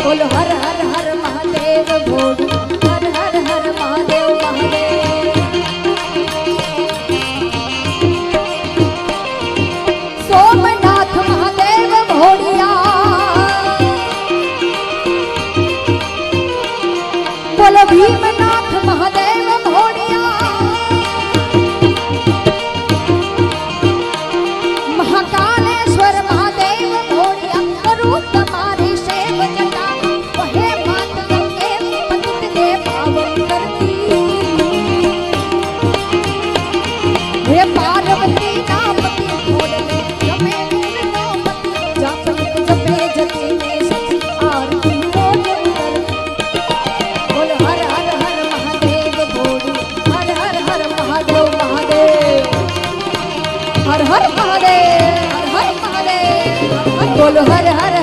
बोलो हर हर हर महादेव भोलू हर हर हर महादेव महादेव। सोमनाथ महादेव भोलिया बोलो भीमनाथ महादेव भोलिया। महाकालेश्वर महादेव भोलिया करूँ तुम्हारी सेव जटा वहे मात गंगे पतित दे पावन करती। हे पार्वती नामती भोले जमे नीर नौमती जापन जपे जति में सची आरती रोज उतर। बोल हर हर हर महादेव भोलू हर हर हर महादेव महादेव हर हर महादेव हर हर महादेव बोलो हर हर